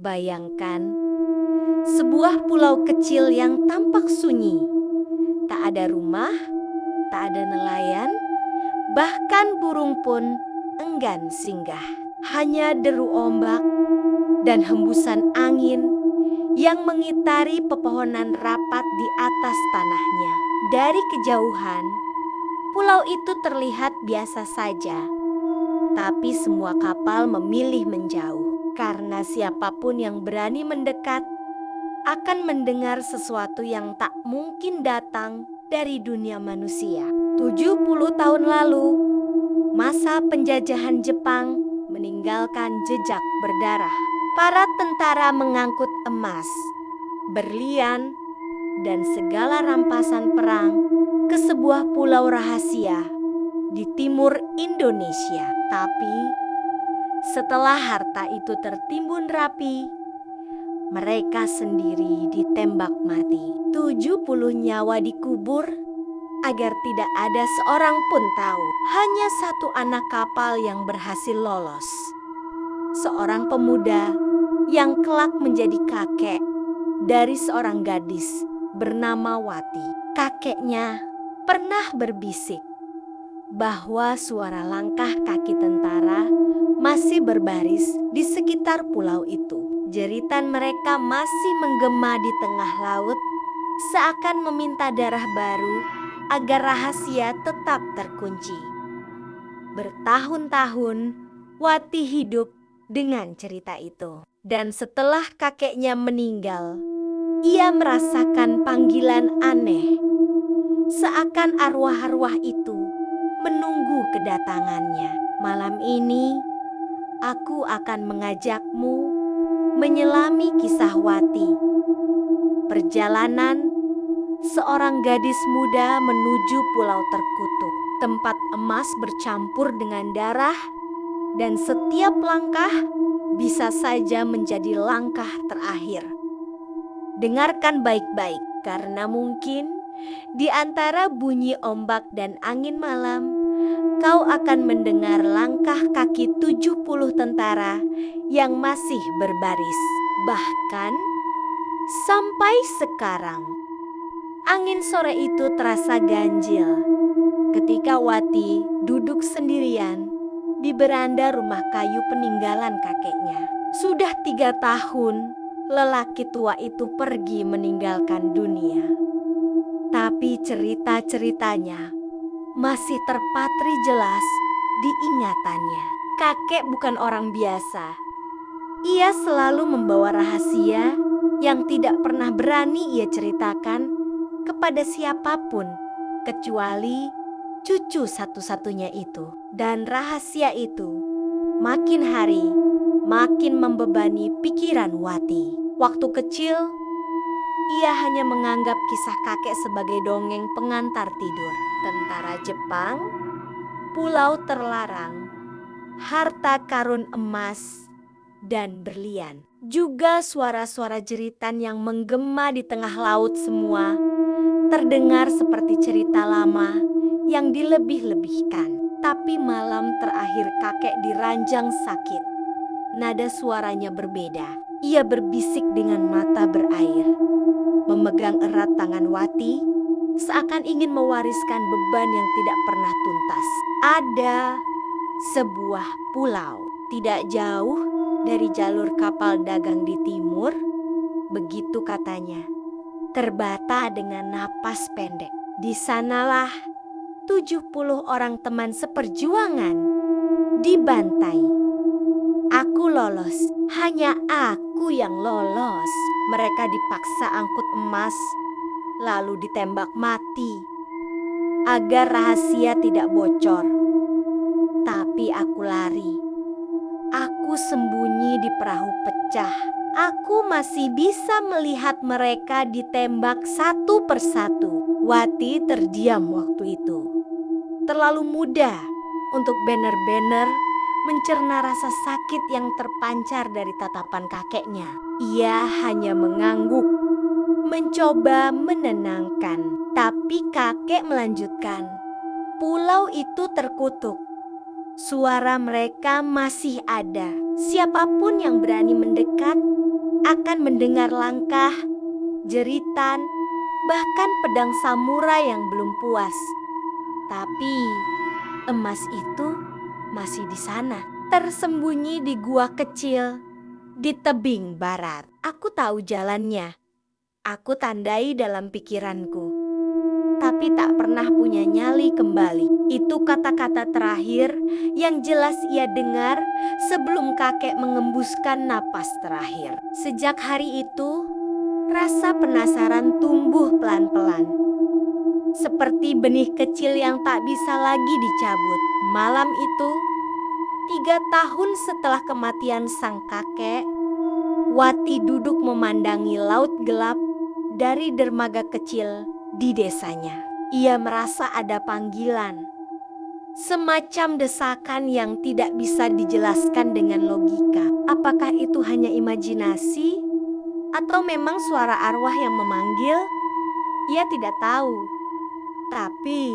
Bayangkan sebuah pulau kecil yang tampak sunyi. Tak ada rumah, tak ada nelayan, bahkan burung pun enggan singgah. Hanya deru ombak dan hembusan angin yang mengitari pepohonan rapat di atas tanahnya. Dari kejauhan, pulau itu terlihat biasa saja, tapi semua kapal memilih menjauh karena siapapun yang berani mendekat akan mendengar sesuatu yang tak mungkin datang dari dunia manusia. 70 tahun lalu, masa penjajahan Jepang meninggalkan jejak berdarah. Para tentara mengangkut emas, berlian, dan segala rampasan perang ke sebuah pulau rahasia di timur Indonesia. Tapi setelah harta itu tertimbun rapi, mereka sendiri ditembak mati. 70 nyawa dikubur agar tidak ada seorang pun tahu. Hanya satu anak kapal yang berhasil lolos. Seorang pemuda yang kelak menjadi kakek dari seorang gadis bernama Wati. Kakeknya pernah berbisik bahwa suara langkah kaki tentara masih berbaris di sekitar pulau itu. Jeritan mereka masih menggema di tengah laut, seakan meminta darah baru agar rahasia tetap terkunci. Bertahun-tahun Wati hidup dengan cerita itu. Dan setelah kakeknya meninggal, ia merasakan panggilan aneh, seakan arwah-arwah itu menunggu kedatangannya. Malam ini aku akan mengajakmu menyelami kisah Wati. Perjalanan seorang gadis muda menuju pulau terkutuk, tempat emas bercampur dengan darah, dan setiap langkah bisa saja menjadi langkah terakhir. Dengarkan baik-baik, karena mungkin di antara bunyi ombak dan angin malam, kau akan mendengar langkah kaki 70 tentara yang masih berbaris. Bahkan sampai sekarang, angin sore itu terasa ganjil ketika Wati duduk sendirian di beranda rumah kayu peninggalan kakeknya. Sudah 3 tahun lelaki tua itu pergi meninggalkan dunia. Tapi cerita-ceritanya masih terpatri jelas di ingatannya. Kakek bukan orang biasa. Ia selalu membawa rahasia yang tidak pernah berani ia ceritakan kepada siapapun kecuali cucu satu-satunya itu. Dan rahasia itu makin hari makin membebani pikiran Wati. Waktu kecil, ia hanya menganggap kisah kakek sebagai dongeng pengantar tidur. Tentara Jepang, pulau terlarang, harta karun emas, dan berlian. Juga suara-suara jeritan yang menggema di tengah laut semua terdengar seperti cerita lama yang dilebih-lebihkan. Tapi malam terakhir kakek diranjang sakit. Nada suaranya berbeda. Ia berbisik dengan mata berair, memegang erat tangan Wati, seakan ingin mewariskan beban yang tidak pernah tuntas. Ada sebuah pulau tidak jauh dari jalur kapal dagang di timur, begitu katanya, terbata dengan napas pendek. Di sanalah 70 orang teman seperjuangan dibantai. Aku lolos, hanya aku yang lolos. Mereka dipaksa angkut emas, lalu ditembak mati agar rahasia tidak bocor. Tapi aku lari. Aku sembunyi di perahu pecah. Aku masih bisa melihat mereka ditembak satu persatu. Wati terdiam waktu itu. Terlalu muda untuk benar-benar mencerna rasa sakit yang terpancar dari tatapan kakeknya. Ia hanya mengangguk, mencoba menenangkan. Tapi kakek melanjutkan, pulau itu terkutuk. Suara mereka masih ada. Siapapun yang berani mendekat akan mendengar langkah, jeritan, bahkan pedang samurai yang belum puas. Tapi emas itu masih di sana, tersembunyi di gua kecil di tebing barat. Aku tahu jalannya. Aku tandai dalam pikiranku, tapi tak pernah punya nyali kembali. Itu kata-kata terakhir yang jelas ia dengar sebelum kakek mengembuskan napas terakhir. Sejak hari itu, rasa penasaran tumbuh pelan-pelan. Seperti benih kecil yang tak bisa lagi dicabut. Malam itu, 3 tahun setelah kematian sang kakek, Wati duduk memandangi laut gelap dari dermaga kecil di desanya. Ia merasa ada panggilan, semacam desakan yang tidak bisa dijelaskan dengan logika. Apakah itu hanya imajinasi atau memang suara arwah yang memanggil? Ia tidak tahu. Tapi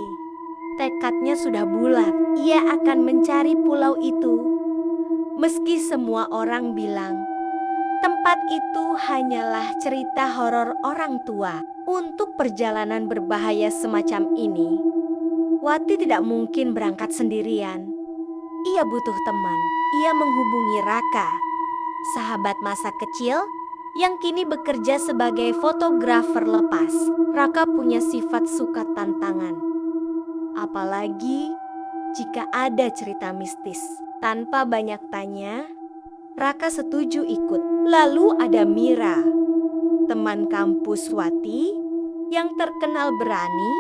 tekadnya sudah bulat. Ia akan mencari pulau itu. Meski semua orang bilang tempat itu hanyalah cerita horor orang tua. Untuk perjalanan berbahaya semacam ini, Wati tidak mungkin berangkat sendirian. Ia butuh teman. Ia menghubungi Raka, sahabat masa kecil yang kini bekerja sebagai fotografer lepas. Raka punya sifat suka tantangan. Apalagi jika ada cerita mistis. Tanpa banyak tanya, Raka setuju ikut. Lalu ada Mira, teman kampus Wati yang terkenal berani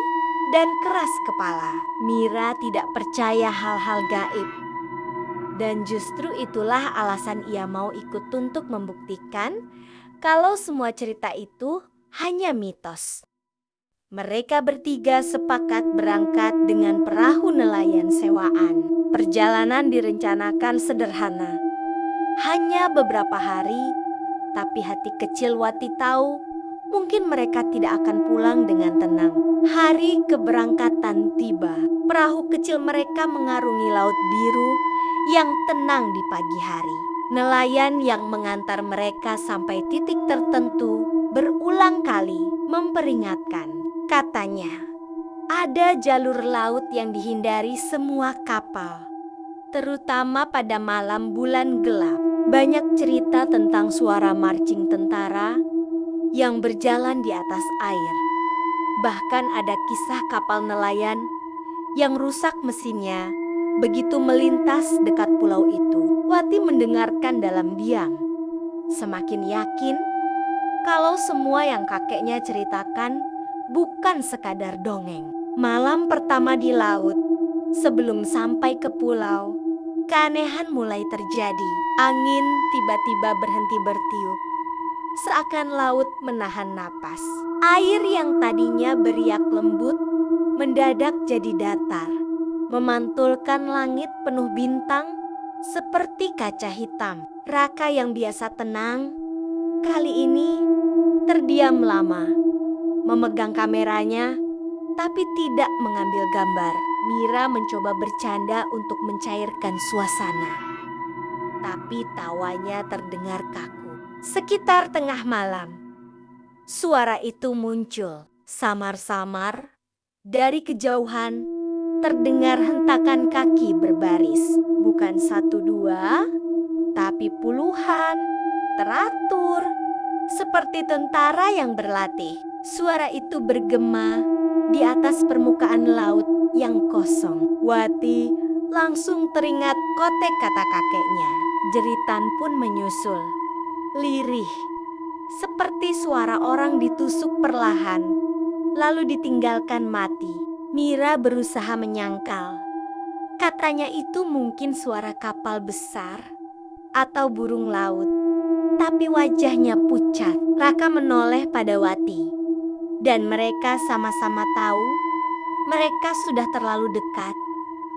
dan keras kepala. Mira tidak percaya hal-hal gaib. Dan justru itulah alasan ia mau ikut untuk membuktikan kalau semua cerita itu hanya mitos. Mereka bertiga sepakat berangkat dengan perahu nelayan sewaan. Perjalanan direncanakan sederhana. Hanya beberapa hari, tapi hati kecil Wati tahu mungkin mereka tidak akan pulang dengan tenang. Hari keberangkatan tiba. Perahu kecil mereka mengarungi laut biru yang tenang di pagi hari. Nelayan yang mengantar mereka sampai titik tertentu berulang kali memperingatkan. Katanya, ada jalur laut yang dihindari semua kapal, terutama pada malam bulan gelap. Banyak cerita tentang suara marching tentara yang berjalan di atas air. Bahkan ada kisah kapal nelayan yang rusak mesinnya begitu melintas dekat pulau itu. Wati mendengarkan dalam diam, semakin yakin kalau semua yang kakeknya ceritakan bukan sekadar dongeng. Malam pertama di laut, sebelum sampai ke pulau, keanehan mulai terjadi. Angin tiba-tiba berhenti bertiup, seakan laut menahan napas. Air yang tadinya beriak lembut mendadak jadi datar, memantulkan langit penuh bintang seperti kaca hitam. Raka yang biasa tenang, kali ini terdiam lama, memegang kameranya tapi tidak mengambil gambar. Mira mencoba bercanda untuk mencairkan suasana, tapi tawanya terdengar kaku. Sekitar tengah malam, suara itu muncul samar-samar. Dari kejauhan terdengar hentakan kaki berbaris. Bukan 1-2, tapi puluhan, teratur, seperti tentara yang berlatih. Suara itu bergema di atas permukaan laut yang kosong. Wati langsung teringat kotek kata kakeknya. Jeritan pun menyusul, lirih, seperti suara orang ditusuk perlahan, lalu ditinggalkan mati. Mira berusaha menyangkal. Katanya itu mungkin suara kapal besar atau burung laut, tapi wajahnya pucat. Raka menoleh pada Wati, dan mereka sama-sama tahu mereka sudah terlalu dekat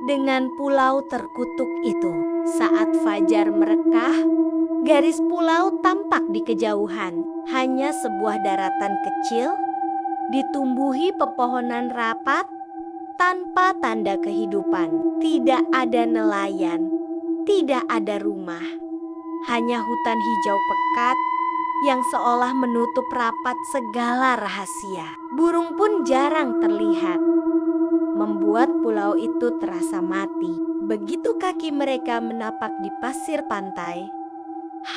dengan pulau terkutuk itu. Saat fajar merekah, garis pulau tampak di kejauhan. Hanya sebuah daratan kecil, ditumbuhi pepohonan rapat tanpa tanda kehidupan. Tidak ada nelayan, tidak ada rumah, hanya hutan hijau pekat yang seolah menutup rapat segala rahasia. Burung pun jarang terlihat, membuat pulau itu terasa mati. Begitu kaki mereka menapak di pasir pantai,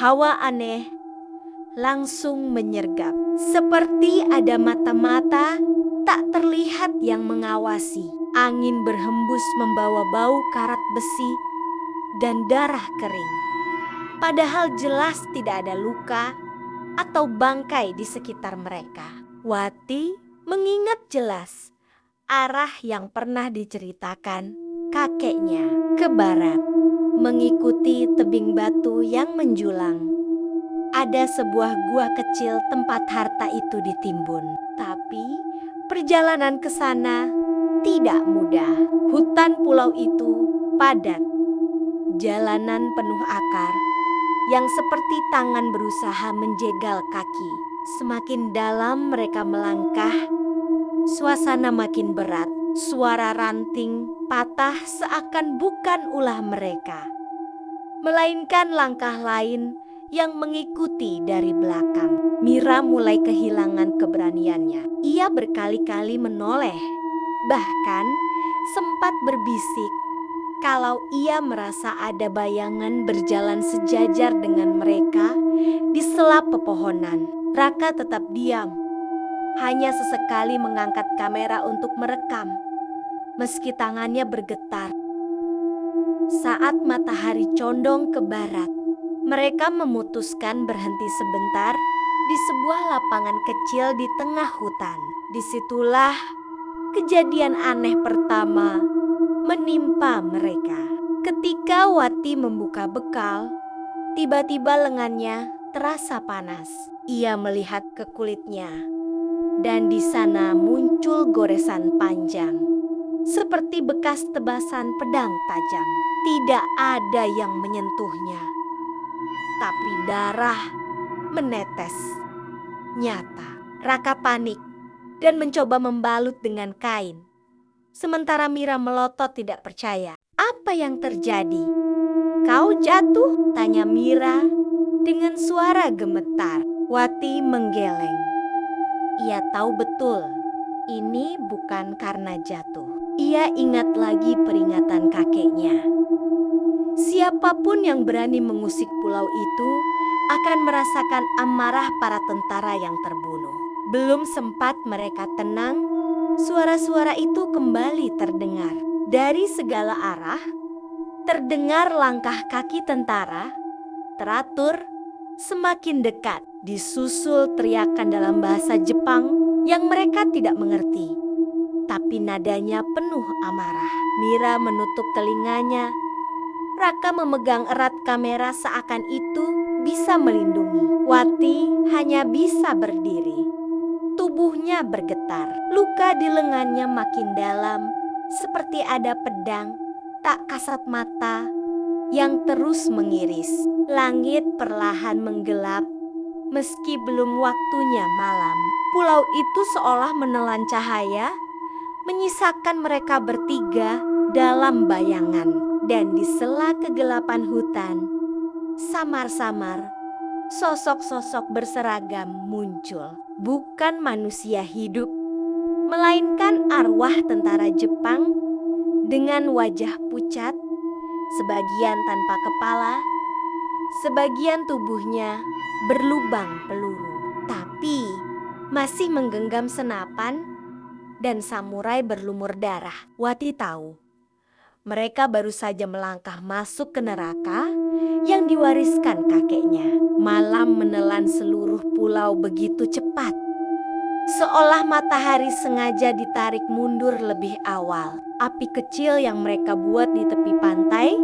hawa aneh langsung menyergap. Seperti ada mata-mata tak terlihat yang mengawasi. Angin berhembus membawa bau karat besi dan darah kering. Padahal jelas tidak ada luka atau bangkai di sekitar mereka. Wati mengingat jelas arah yang pernah diceritakan kakeknya ke barat, mengikuti tebing batu yang menjulang. Ada sebuah gua kecil tempat harta itu ditimbun. Tapi perjalanan ke sana tidak mudah. Hutan pulau itu padat, jalanan penuh akar yang seperti tangan berusaha menjegal kaki. Semakin dalam mereka melangkah, suasana makin berat. Suara ranting patah seakan bukan ulah mereka, melainkan langkah lain yang mengikuti dari belakang. Mira mulai kehilangan keberaniannya. Ia berkali-kali menoleh, bahkan sempat berbisik kalau ia merasa ada bayangan berjalan sejajar dengan mereka di sela pepohonan. Raka tetap diam, hanya sesekali mengangkat kamera untuk merekam, meski tangannya bergetar. Saat matahari condong ke barat, mereka memutuskan berhenti sebentar di sebuah lapangan kecil di tengah hutan. Disitulah kejadian aneh pertama menimpa mereka. Ketika Wati membuka bekal, tiba-tiba lengannya terasa panas. Ia melihat ke kulitnya, dan di sana muncul goresan panjang, seperti bekas tebasan pedang tajam. Tidak ada yang menyentuhnya, tapi darah menetes nyata. Raka panik dan mencoba membalut dengan kain. Sementara Mira melotot tidak percaya. Apa yang terjadi? Kau jatuh? Tanya Mira dengan suara gemetar. Wati menggeleng. Ia tahu betul ini bukan karena jatuh. Ia ingat lagi peringatan kakeknya. Siapapun yang berani mengusik pulau itu akan merasakan amarah para tentara yang terbunuh. Belum sempat mereka tenang, suara-suara itu kembali terdengar. Dari segala arah, terdengar langkah kaki tentara, teratur, semakin dekat. Disusul teriakan dalam bahasa Jepang yang mereka tidak mengerti, tapi nadanya penuh amarah. Mira menutup telinganya. Raka memegang erat kamera seakan itu bisa melindungi. Wati hanya bisa berdiri. Tubuhnya bergetar. Luka di lengannya makin dalam, seperti ada pedang tak kasat mata yang terus mengiris. Langit perlahan menggelap meski belum waktunya malam. Pulau itu seolah menelan cahaya, menyisakan mereka bertiga dalam bayangan. Dan di sela kegelapan hutan, samar-samar sosok-sosok berseragam muncul. Bukan manusia hidup, melainkan arwah tentara Jepang dengan wajah pucat, sebagian tanpa kepala, sebagian tubuhnya berlubang peluru, tapi masih menggenggam senapan dan samurai berlumur darah. Wati tahu mereka baru saja melangkah masuk ke neraka yang diwariskan kakeknya. Malam menelan seluruh pulau begitu cepat, seolah matahari sengaja ditarik mundur lebih awal. Api kecil yang mereka buat di tepi pantai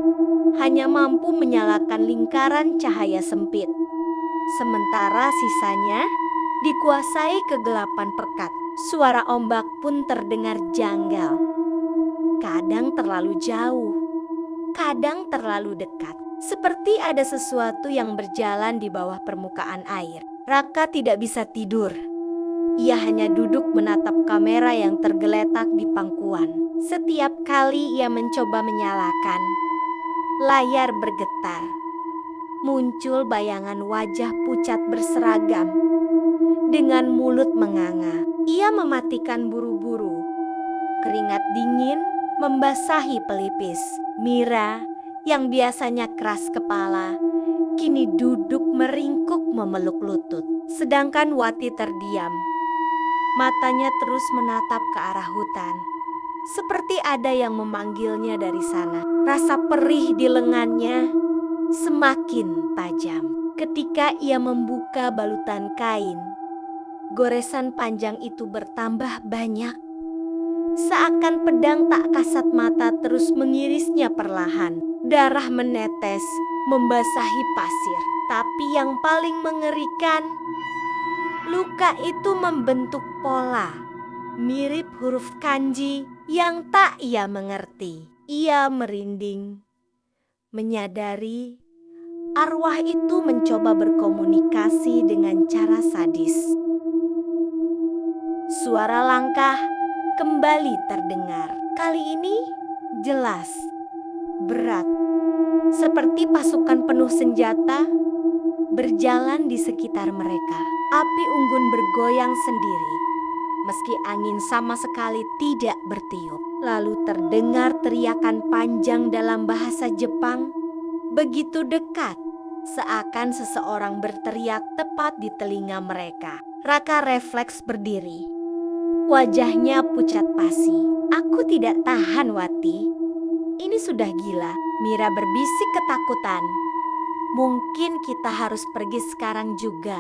hanya mampu menyalakan lingkaran cahaya sempit. Sementara sisanya dikuasai kegelapan pekat. Suara ombak pun terdengar janggal. Kadang terlalu jauh, kadang terlalu dekat. Seperti ada sesuatu yang berjalan di bawah permukaan air. Raka tidak bisa tidur. Ia hanya duduk menatap kamera yang tergeletak di pangkuan. Setiap kali ia mencoba menyalakan, layar bergetar. muncul bayangan wajah pucat berseragam. Dengan mulut menganga, ia mematikan buru-buru. Keringat dingin membasahi pelipis. Mira yang biasanya keras kepala, kini duduk meringkuk memeluk lutut. Sedangkan Wati terdiam. Matanya terus menatap ke arah hutan. Seperti ada yang memanggilnya dari sana. Rasa perih di lengannya semakin tajam. Ketika ia membuka balutan kain, goresan panjang itu bertambah banyak. Seakan pedang tak kasat mata terus mengirisnya perlahan. Darah menetes, membasahi pasir. Tapi yang paling mengerikan, luka itu membentuk pola, mirip huruf kanji yang tak ia mengerti. Ia merinding, menyadari arwah itu mencoba berkomunikasi dengan cara sadis. Suara langkah kembali terdengar. Kali ini jelas, berat, seperti pasukan penuh senjata berjalan di sekitar mereka. Api unggun bergoyang sendiri, meski angin sama sekali tidak bertiup. Lalu terdengar teriakan panjang dalam bahasa Jepang, begitu dekat, seakan seseorang berteriak tepat di telinga mereka. Raka refleks berdiri. Wajahnya pucat pasi. "Aku tidak tahan, Wati. Ini sudah gila." Mira berbisik ketakutan. "Mungkin kita harus pergi sekarang juga,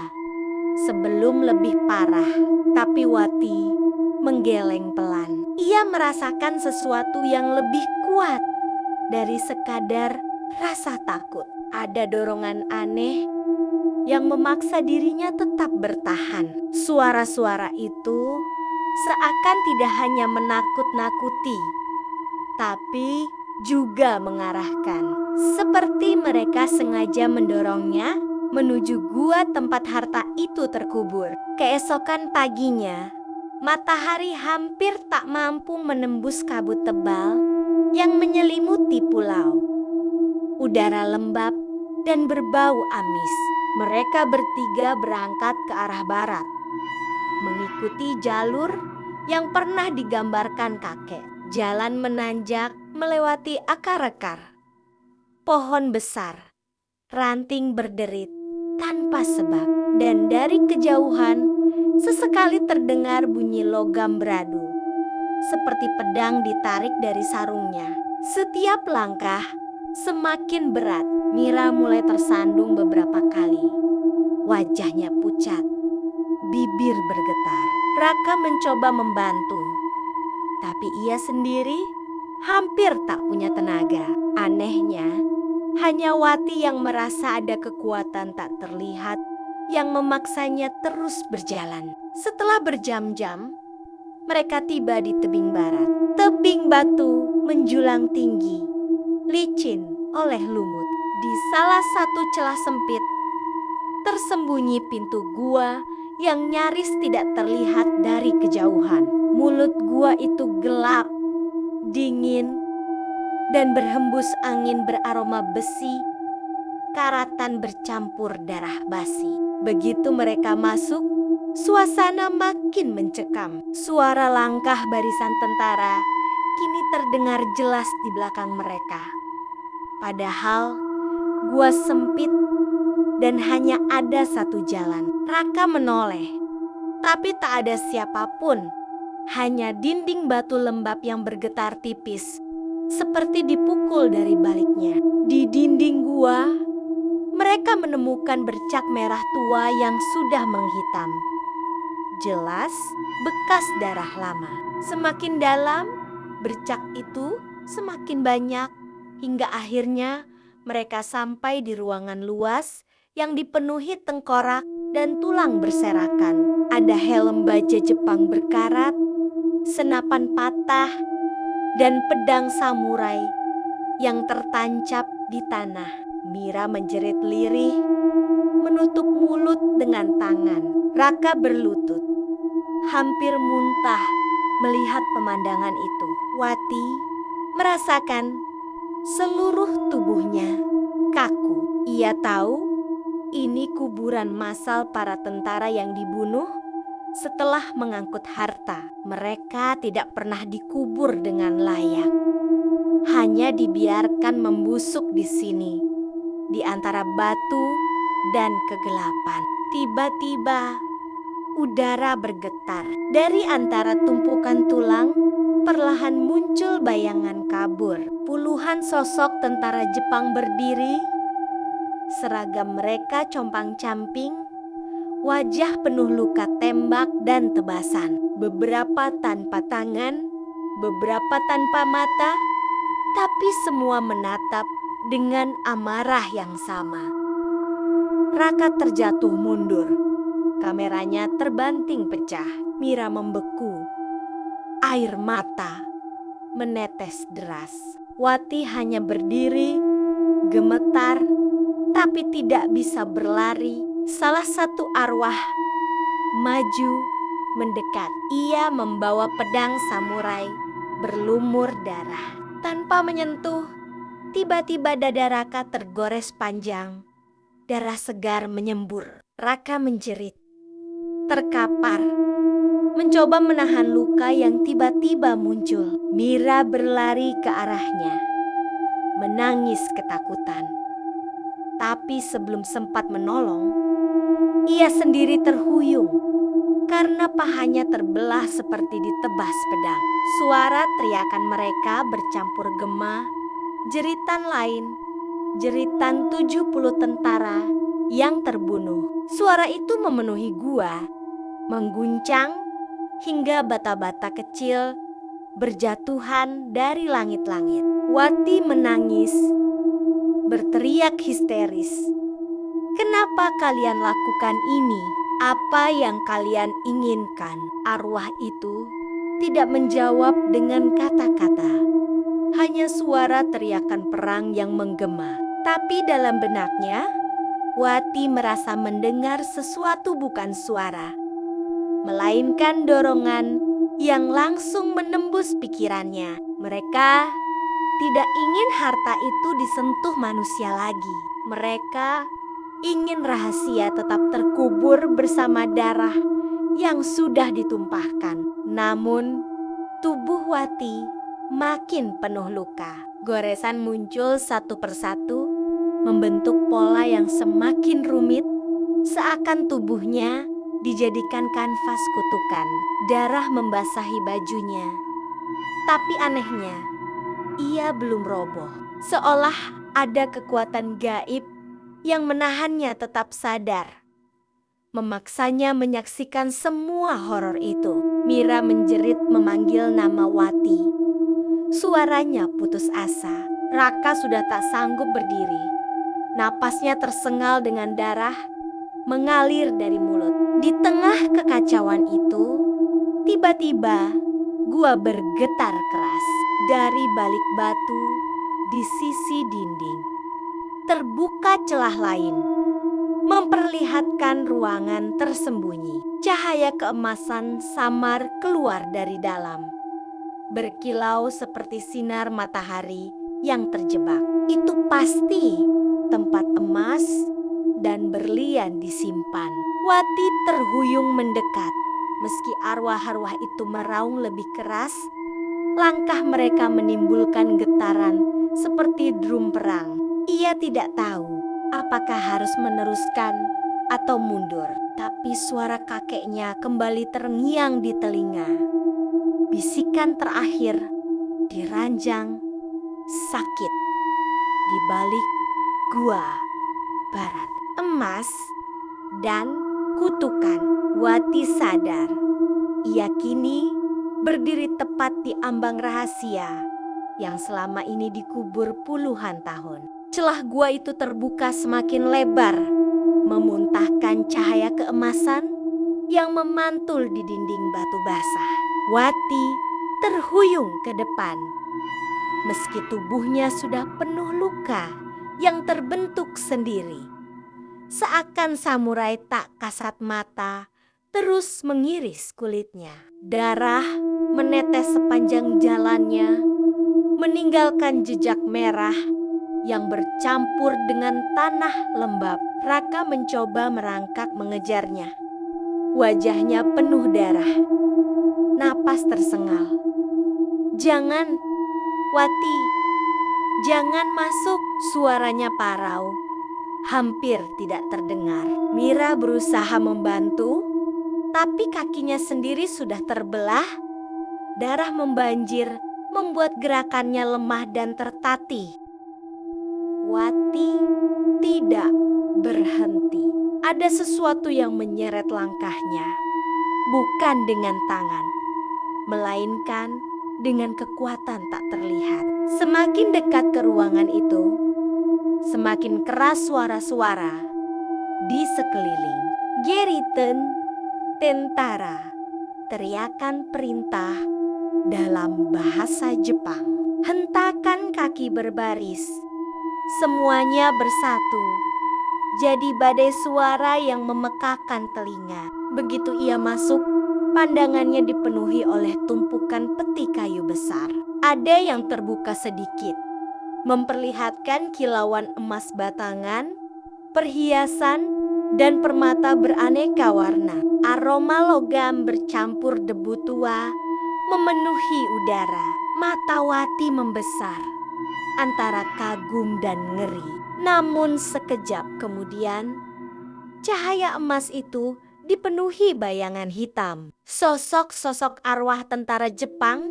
sebelum lebih parah." Tapi Wati menggeleng pelan. Ia merasakan sesuatu yang lebih kuat dari sekadar rasa takut. Ada dorongan aneh yang memaksa dirinya tetap bertahan. Suara-suara itu seakan tidak hanya menakut-nakuti, tapi juga mengarahkan. Seperti mereka sengaja mendorongnya menuju gua tempat harta itu terkubur. Keesokan paginya, matahari hampir tak mampu menembus kabut tebal yang menyelimuti pulau. Udara lembab dan berbau amis. Mereka bertiga berangkat ke arah barat, mengikuti jalur yang pernah digambarkan kakek. Jalan menanjak melewati akar-akar pohon besar, ranting berderit tanpa sebab. Dan dari kejauhan sesekali terdengar bunyi logam beradu, seperti pedang ditarik dari sarungnya. Setiap langkah semakin berat. Mira mulai tersandung beberapa kali. Wajahnya pucat, bibir bergetar. Raka mencoba membantu, tapi ia sendiri hampir tak punya tenaga. Anehnya, hanya Wati yang merasa ada kekuatan tak terlihat yang memaksanya terus berjalan. Setelah berjam-jam, mereka tiba di tebing barat. Tebing batu menjulang tinggi, licin oleh lumut. Di salah satu celah sempit, tersembunyi pintu gua yang nyaris tidak terlihat dari kejauhan. Mulut gua itu gelap, dingin, dan berhembus angin beraroma besi, karatan bercampur darah basi. Begitu mereka masuk, suasana makin mencekam. Suara langkah barisan tentara kini terdengar jelas di belakang mereka. Padahal gua sempit dan hanya ada satu jalan. Raka menoleh, tapi tak ada siapapun. Hanya dinding batu lembab yang bergetar tipis, seperti dipukul dari baliknya. Di dinding gua, mereka menemukan bercak merah tua yang sudah menghitam. Jelas bekas darah lama. Semakin dalam, bercak itu semakin banyak, hingga akhirnya mereka sampai di ruangan luas yang dipenuhi tengkorak dan tulang berserakan. Ada helm baja Jepang berkarat, senapan patah, dan pedang samurai yang tertancap di tanah. Mira menjerit lirih, menutup mulut dengan tangan. Raka berlutut, hampir muntah melihat pemandangan itu. Wati merasakan seluruh tubuhnya kaku. Ia tahu ini kuburan massal para tentara yang dibunuh setelah mengangkut harta. Mereka tidak pernah dikubur dengan layak. Hanya dibiarkan membusuk di sini, di antara batu dan kegelapan. Tiba-tiba udara bergetar. Dari antara tumpukan tulang, perlahan muncul bayangan kabur. Puluhan sosok tentara Jepang berdiri. Seragam mereka compang-camping, wajah penuh luka tembak dan tebasan. Beberapa tanpa tangan, beberapa tanpa mata, tapi semua menatap dengan amarah yang sama. Raka terjatuh mundur. Kameranya terbanting pecah. Mira membeku. Air mata menetes deras. Wati hanya berdiri, gemetar, tapi tidak bisa berlari. Salah satu arwah maju mendekat. Ia membawa pedang samurai berlumur darah. Tanpa menyentuh, tiba-tiba dada Raka tergores panjang. Darah segar menyembur. Raka menjerit, terkapar, mencoba menahan luka yang tiba-tiba muncul. Mira berlari ke arahnya, menangis ketakutan. Tapi sebelum sempat menolong, ia sendiri terhuyung karena pahanya terbelah seperti ditebas pedang. Suara teriakan mereka bercampur gema, jeritan lain, jeritan 70 tentara yang terbunuh. Suara itu memenuhi gua, mengguncang hingga bata-bata kecil berjatuhan dari langit-langit. Wati menangis, berteriak histeris. Kenapa kalian lakukan ini? Apa yang kalian inginkan? Arwah itu tidak menjawab dengan kata-kata. Hanya suara teriakan perang yang menggema. Tapi dalam benaknya, Wati merasa mendengar sesuatu bukan suara, melainkan dorongan yang langsung menembus pikirannya. Mereka tidak ingin harta itu disentuh manusia lagi. Mereka ingin rahasia tetap terkubur bersama darah yang sudah ditumpahkan. Namun, tubuh Wati makin penuh luka. Goresan muncul satu persatu, membentuk pola yang semakin rumit, seakan tubuhnya dijadikan kanvas kutukan. Darah membasahi bajunya. Tapi anehnya, ia belum roboh. Seolah ada kekuatan gaib yang menahannya tetap sadar, memaksanya menyaksikan semua horor itu. Mira menjerit memanggil nama Wati. Suaranya putus asa. Raka sudah tak sanggup berdiri. Napasnya tersengal dengan darah mengalir dari mulut. Di tengah kekacauan itu, tiba-tiba gua bergetar keras. Dari balik batu di sisi dinding terbuka celah lain, memperlihatkan ruangan tersembunyi. Cahaya keemasan samar keluar dari dalam, berkilau seperti sinar matahari yang terjebak. Itu pasti tempat emas dan berlian disimpan. Wati terhuyung mendekat. Meski arwah-arwah itu meraung lebih keras, langkah mereka menimbulkan getaran seperti drum perang. Ia tidak tahu apakah harus meneruskan atau mundur. Tapi suara kakeknya kembali terngiang di telinga. Bisikan terakhir di ranjang sakit di balik gua barat. Emas dan kutukan. Wati sadar. Ia kini berdiri tepat di ambang rahasia yang selama ini dikubur puluhan tahun. Celah gua itu terbuka semakin lebar, memuntahkan cahaya keemasan yang memantul di dinding batu basah. Wati terhuyung ke depan. Meski tubuhnya sudah penuh luka yang terbentuk sendiri, seakan samurai tak kasat mata terus mengiris kulitnya. Darah menetes sepanjang jalannya, meninggalkan jejak merah yang bercampur dengan tanah lembab. Raka mencoba merangkak mengejarnya. Wajahnya penuh darah. Napas tersengal. "Jangan, Wati, jangan masuk," suaranya parau. Hampir tidak terdengar. Mira berusaha membantu, tapi kakinya sendiri sudah terbelah. Darah membanjir, membuat gerakannya lemah dan tertatih. Wati tidak berhenti. Ada sesuatu yang menyeret langkahnya. Bukan dengan tangan, melainkan dengan kekuatan tak terlihat. Semakin dekat ke ruangan itu, semakin keras suara-suara di sekeliling. "Geriten, tentara," teriakan perintah dalam bahasa Jepang. Hentakan kaki berbaris, semuanya bersatu. Jadi badai suara yang memekakan telinga. Begitu ia masuk, pandangannya dipenuhi oleh tumpukan peti kayu besar. Ada yang terbuka sedikit, memperlihatkan kilauan emas batangan, perhiasan, dan permata beraneka warna. Aroma logam bercampur debu tua memenuhi udara. Mata Wati membesar antara kagum dan ngeri. Namun sekejap kemudian, cahaya emas itu dipenuhi bayangan hitam. Sosok-sosok arwah tentara Jepang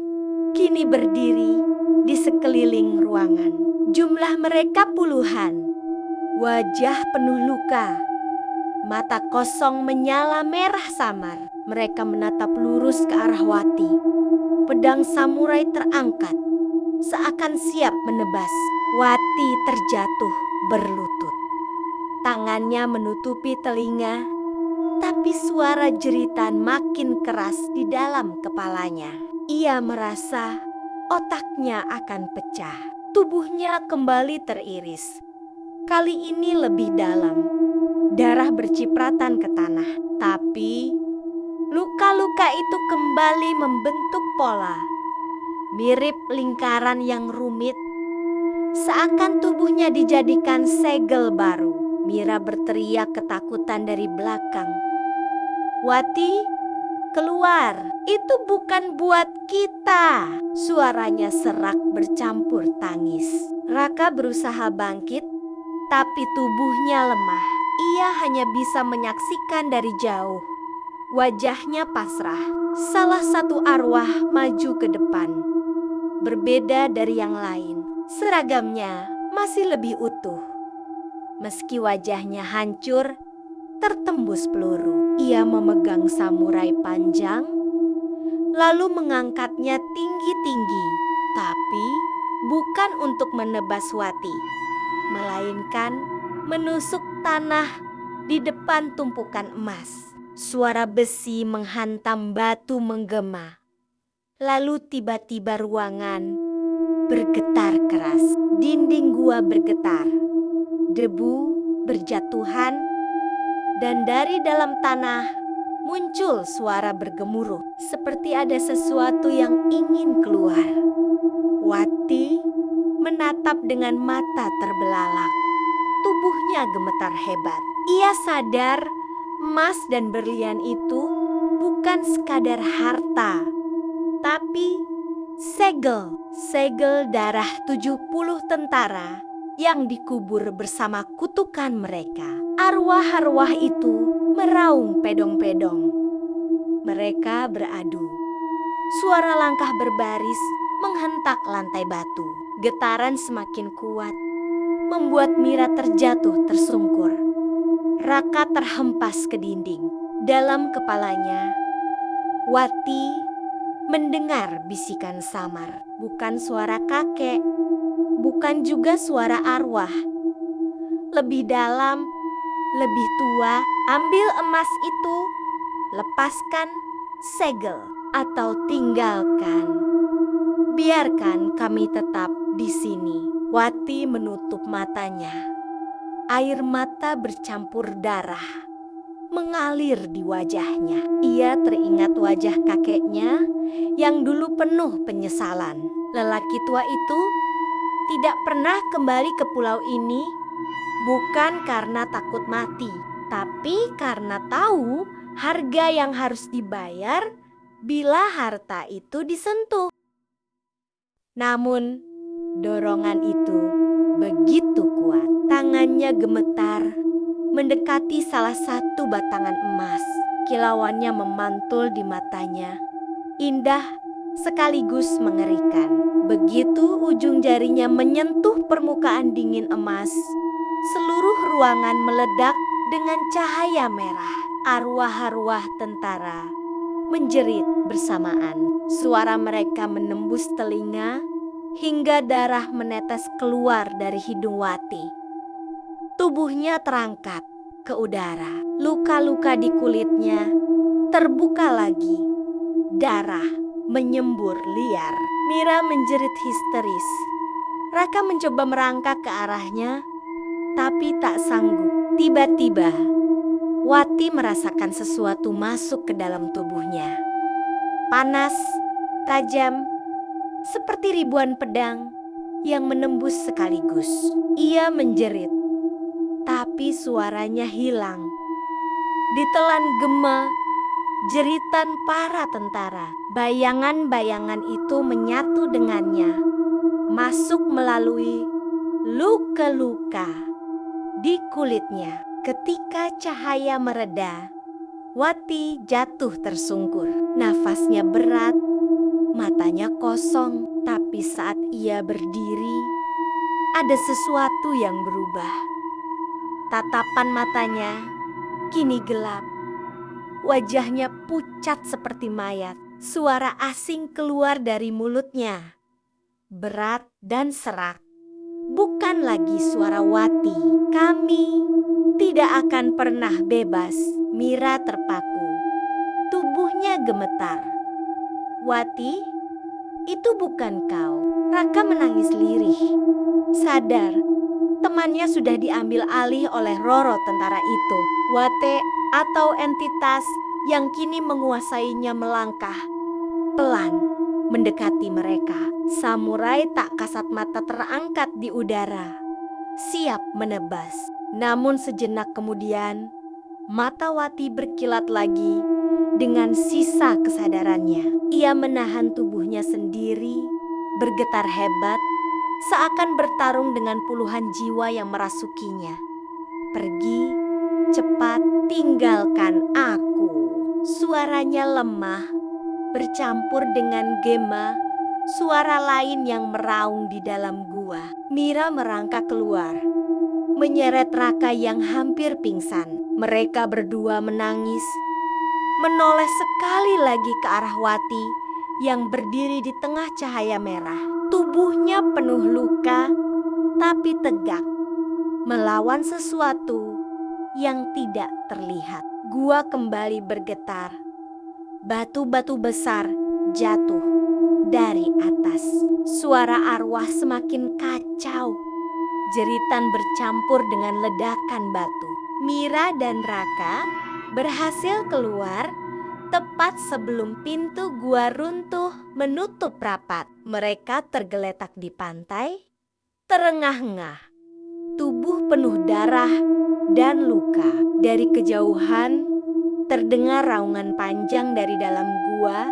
kini berdiri di sekeliling ruangan. Jumlah mereka puluhan. Wajah penuh luka. Mata kosong menyala merah samar. Mereka menatap lurus ke arah Wati. Pedang samurai terangkat, seakan siap menebas. Wati terjatuh berlutut. Tangannya menutupi telinga, tapi suara jeritan makin keras di dalam kepalanya. Ia merasa otaknya akan pecah. Tubuhnya kembali teriris. Kali ini lebih dalam. Darah bercipratan ke tanah. Tapi luka-luka itu kembali membentuk pola. Mirip lingkaran yang rumit. Seakan tubuhnya dijadikan segel baru. Mira berteriak ketakutan dari belakang. "Wati, keluar! Itu bukan buat kita!" Suaranya serak bercampur tangis. Raka berusaha bangkit, tapi tubuhnya lemah. Ia hanya bisa menyaksikan dari jauh. Wajahnya pasrah. Salah satu arwah maju ke depan. Berbeda dari yang lain. Seragamnya masih lebih utuh. Meski wajahnya hancur, tertembus peluru. Ia memegang samurai panjang, lalu mengangkatnya tinggi-tinggi. Tapi bukan untuk menebas Wati, melainkan menusuk tanah di depan tumpukan emas. Suara besi menghantam batu menggema. Lalu tiba-tiba ruangan bergetar keras. Dinding gua bergetar. Debu berjatuhan, dan dari dalam tanah muncul suara bergemuruh. Seperti ada sesuatu yang ingin keluar. Wati menatap dengan mata terbelalak. Tubuhnya gemetar hebat. Ia sadar emas dan berlian itu bukan sekadar harta, tapi segel darah 70 tentara yang dikubur bersama kutukan mereka. Arwah-arwah itu meraung pedong-pedong. Mereka beradu. Suara langkah berbaris menghentak lantai batu. Getaran semakin kuat, membuat Mira terjatuh tersungkur. Raka terhempas ke dinding. Dalam kepalanya, Wati mendengar bisikan samar. Bukan suara kakek, bukan juga suara arwah. Lebih dalam, lebih tua, ambil emas itu, lepaskan segel, atau tinggalkan. Biarkan kami tetap di sini. Wati menutup matanya. Air mata bercampur darah mengalir di wajahnya. Ia teringat wajah kakeknya yang dulu penuh penyesalan. Lelaki tua itu tidak pernah kembali ke pulau ini bukan karena takut mati, tapi karena tahu harga yang harus dibayar bila harta itu disentuh. Namun, dorongan itu begitu kuat. Tangannya gemetar, mendekati salah satu batangan emas. Kilauannya memantul di matanya. Indah sekaligus mengerikan. Begitu ujung jarinya menyentuh permukaan dingin emas, seluruh ruangan meledak dengan cahaya merah. Arwah-arwah tentara menjerit bersamaan. Suara mereka menembus telinga hingga darah menetes keluar dari hidung Wati. Tubuhnya terangkat ke udara. Luka-luka di kulitnya terbuka lagi. Darah menyembur liar. Mira menjerit histeris. Raka mencoba merangkak ke arahnya, tapi tak sanggup. Tiba-tiba, Wati merasakan sesuatu masuk ke dalam tubuhnya. Panas, tajam, seperti ribuan pedang yang menembus sekaligus. Ia menjerit, tapi suaranya hilang. Ditelan gema, jeritan para tentara. Bayangan-bayangan itu menyatu dengannya, masuk melalui luka-luka di kulitnya. Ketika cahaya mereda, Wati jatuh tersungkur. Nafasnya berat, matanya kosong. Tapi saat ia berdiri, ada sesuatu yang berubah. Tatapan matanya kini gelap. Wajahnya pucat seperti mayat. Suara asing keluar dari mulutnya, berat dan serak. Bukan lagi suara Wati. Kami tidak akan pernah bebas. Mira terpaku. Tubuhnya gemetar. Wati, itu bukan kau. Raka menangis lirih. Sadar, temannya sudah diambil alih oleh Roro tentara itu. Wate atau entitas yang kini menguasainya melangkah pelan mendekati mereka. Samurai tak kasat mata terangkat di udara, siap menebas. Namun sejenak kemudian, mata Wati berkilat lagi dengan sisa kesadarannya. Ia menahan tubuhnya sendiri, bergetar hebat, seakan bertarung dengan puluhan jiwa yang merasukinya. Pergi, cepat, tinggalkan aku. Suaranya lemah, bercampur dengan gema, suara lain yang meraung di dalam gua. Mira merangkak keluar, menyeret Raka yang hampir pingsan. Mereka berdua menangis, menoleh sekali lagi ke arah Wati yang berdiri di tengah cahaya merah. Tubuhnya penuh luka, tapi tegak, melawan sesuatu yang tidak terlihat. Gua kembali bergetar. Batu-batu besar jatuh dari atas. Suara arwah semakin kacau. Jeritan bercampur dengan ledakan batu. Mira dan Raka berhasil keluar tepat sebelum pintu gua runtuh menutup rapat. Mereka tergeletak di pantai, terengah-engah. Tubuh penuh darah dan luka. Dari kejauhan terdengar raungan panjang dari dalam gua,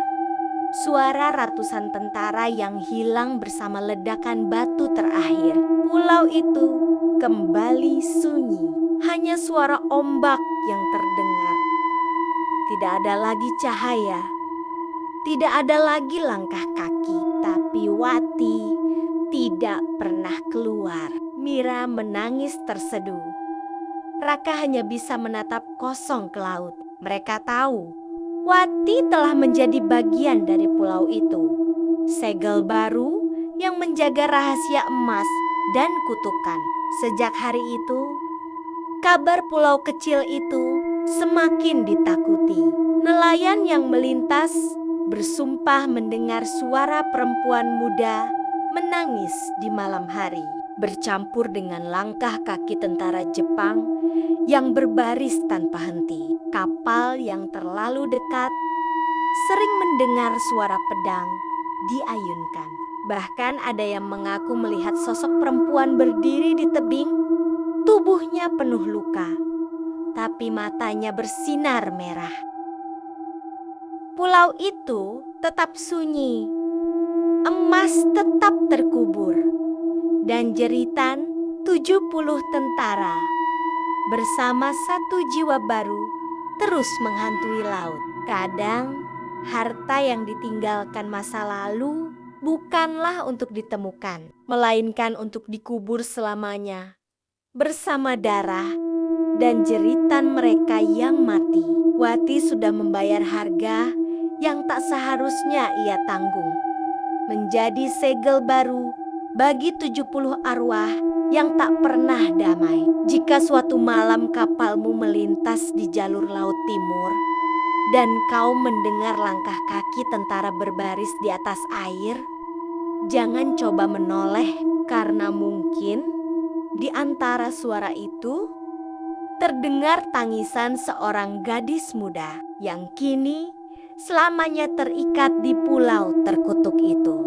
suara ratusan tentara yang hilang bersama ledakan batu terakhir. Pulau itu kembali sunyi, hanya suara ombak yang terdengar. Tidak ada lagi cahaya, tidak ada lagi langkah kaki, tapi Wati tidak pernah keluar. Mira menangis terseduh. Raka hanya bisa menatap kosong ke laut. Mereka tahu Wati telah menjadi bagian dari pulau itu. Segel baru yang menjaga rahasia emas dan kutukan. Sejak hari itu, kabar pulau kecil itu semakin ditakuti. Nelayan yang melintas bersumpah mendengar suara perempuan muda menangis di malam hari, bercampur dengan langkah kaki tentara Jepang yang berbaris tanpa henti. Kapal yang terlalu dekat sering mendengar suara pedang diayunkan. Bahkan ada yang mengaku melihat sosok perempuan berdiri di tebing, tubuhnya penuh luka, tapi matanya bersinar merah. Pulau itu tetap sunyi, emas tetap terkubur, dan jeritan 70 tentara bersama satu jiwa baru terus menghantui laut. Kadang, harta yang ditinggalkan masa lalu bukanlah untuk ditemukan, melainkan untuk dikubur selamanya bersama darah dan jeritan mereka yang mati. Wati sudah membayar harga yang tak seharusnya ia tanggung, menjadi segel baru bagi 70 arwah yang tak pernah damai. Jika suatu malam kapalmu melintas di jalur laut timur dan kau mendengar langkah kaki tentara berbaris di atas air, jangan coba menoleh, karena mungkin di antara suara itu terdengar tangisan seorang gadis muda yang kini selamanya terikat di pulau terkutuk itu.